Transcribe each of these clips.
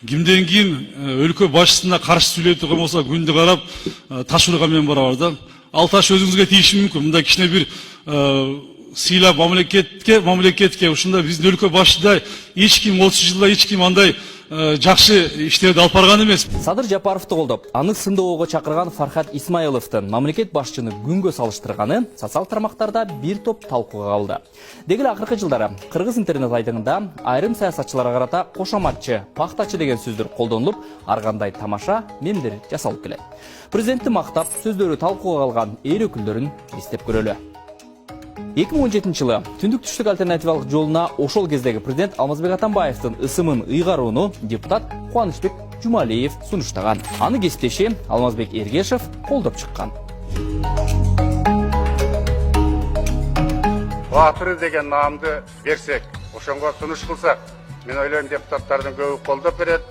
Кимден кийин өлкө башчысына каршы сүйлөй турган болсо күндү карап таш урганмен барабыз да. Ал таш өзүңүзгө тийиши мүмкүн. Мындай кичине бир сыйлап мамлекетке ушундай биздин өлкө башчыда эч ким 30 жылда эч ким андай жакшы иштерди алып барган эмес. Садыр Жапаровду колдоп, аны сындоого чакырган Фархат Исмаиловдун мамлекет башчыны күнгө салыштырганы социал тармактарда бир топ талкууга калды. Дегеле акыркы жылдары кыргыз интернет айтыгында айрым саясатчыларга карата кошоматчы, пактачы деген сөздөр колдонулуп, ар кандай тамаша мемдер жасалып келет. Президентти мактап, сөздөрү талкууга калган эл өкүлдөрүн эстеп көрөлү. 2017 жылы түндүк түштүк альтернативалык жолуна ошол кездеги президент Алмазбек Атамбаевдин ысымын ыйгарууну депутат Кубанычбек Жумалиев сунуштаган. Аны кесиптеши Алмазбек Эргешев колдоп чыккан. Батыры деген наамды берсек, ошонго сунуш кылсак, мен ойлойм депутаттардын көбү колдоп берет.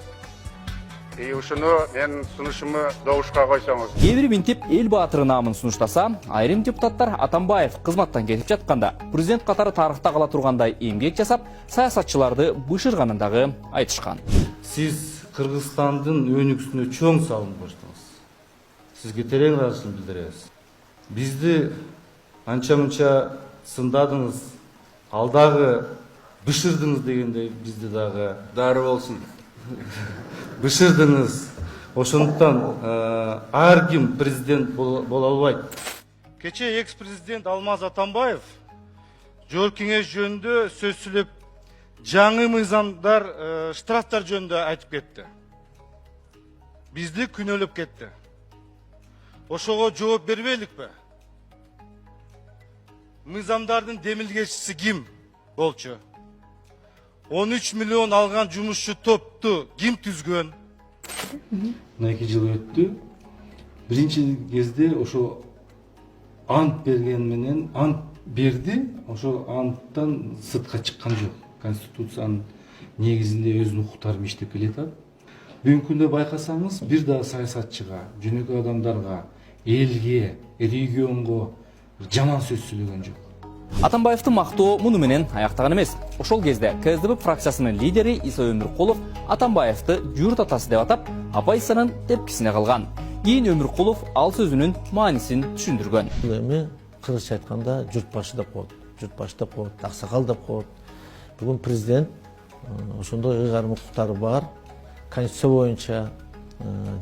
Ушуну мен сунушуму добушка койсоңуз. Кээ бир минтип эл баатыры наамын сунуштаса, айрым депутаттар Атамбаев кызматтан кетип жатканда, президент катары тарыхта кала тургандай эмгек жасап, саясатчыларды бышырганын дагы айтышкан. Сиз Кыргызстандын өнүгүсүнө чоң салым коштуңуз. Сизге терең ыраазычылык билдиребиз. Бизди анча-мынча сындадыңыз, алдагы бышырдыңыз дегендей бизди дагы дары болсун. Бышырдыңыз. Ошондуктан ар ким президент боло албайт. Кече экс-президент Алмаз Атамбаев жогорку кеңеш жөнүндө сөз сүйлөп, жаңы мыйзамдар, штрафтар жөнүндө айтып кетти. Бизди күнөөлөп кетти. Ошого жооп бербейликпи? Мыйзамдардын демилгечиси ким болчу? 13 миллион алган жумушчу топту ким түзгөн? 2 жыл өттү. Биринчи кезде ошо ант берген менен ант берди, ошо анттан сыртка чыккан жок. Конституциянын негизинде өзүнүн укуктарын иштеп келатат. Бүгүнкү күндө байкасаңыз, бир да саясатчыга, жөнөкөй адамдарга, элге, регионго жаман сөз сүйлөгөн жок. Атамбаевдин мактоо муну менен аяктаган эмес. Ошол кезде КСДП фракциясынын лидери Иса Өмүркулов Атамбаевди журт атасы деп атап, оппозициянын тепкисине калган. Кийин Өмүркулов ал сөзүнүн маанисин түшүндүргөн. Эми кыргызча айтканда журт башы деп коет, аксакал деп коет. Бүгүн президент ошондой ыйгарым укуктары бар, конституция боюнча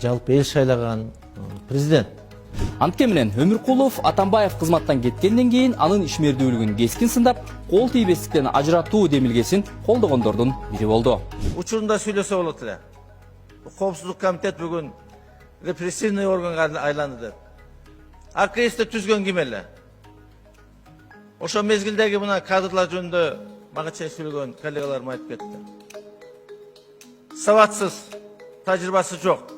жалпы эл шайлаган президент. Антке менен Өмүркулов Атамбаев кызматтан кеткенден кийин анын ишмердүүлүгүн кескин сындап, кол тийбестиктен ажыратуу демилгесин колдогондордун бири болду. Учурунда сүйлөсө болот эле. Коопсуздук комитет бүгүн репрессивный органга айланды деп. АКСти түзгөн ким эле? Ошо мезгилдеги мына кадрлар жөнүндө мага чейин сүйлөгөн коллегаларым айтып кетти. Сабатсыз, тажрыйбасы жок.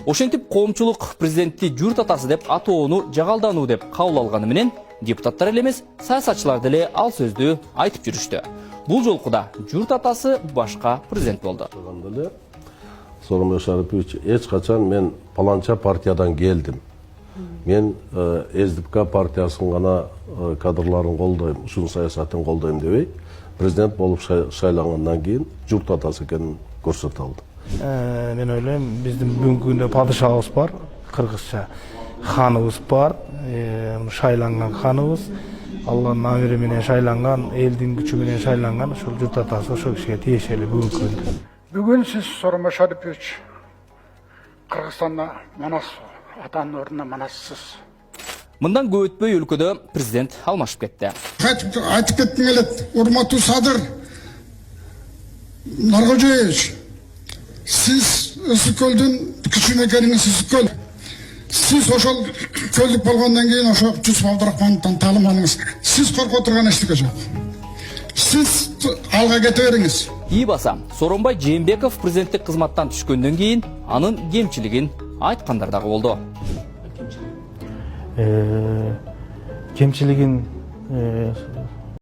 Ошентип коомчулук президентти журт атасы деп атоону жагалдануу деп кабыл алганы менен депутаттар эле эмес, саясатчылар деле ал сөздү айтып жүрүштү. Бул жолку да журт атасы башка президент болду. Сооронбай Шарипович, эч качан мен паланча партиядан келдим. Мен СДПК партиясынын гана кадрларын колдойм, ушунун саясатын колдойм дебей, президент болуп шайлангандан кийин журт атасы экенин көрсөтө алды. Мен ойлойм, биздин бүгүнкү күндө падышабыз бар, кыргызча ханыбыз бар, шайланган ханыбыз, Алланын амири менен шайланган, элдин күчү менен шайланган, ошол журт атасы ошол кишиге тиешелүү бүгүнкү күндө. Бүгүн сиз Сооронбай Шарипович Кыргызстанда манас атанын ордуна манассыз. Мындан көп өтпөй өлкөдө президент алмашып кетти. Айтып кеттиң эле, урматтуу Садыр Наркожоевич, сиз Ысык-Көлдүн күчүн экениңиз Ысык-Көл. Сиз ошол көлдүк болгондон кийин ошо Жусуп Абдрахмановдон таалим алыңыз. Сиз коркуп турган эчтеке жок. Сиз алга кете бериңиз. И баса, Сооронбай Жээнбеков президенттик кызматтан түшкөндөн кийин анын кемчилигин айткандар дагы болду. Кемчилигин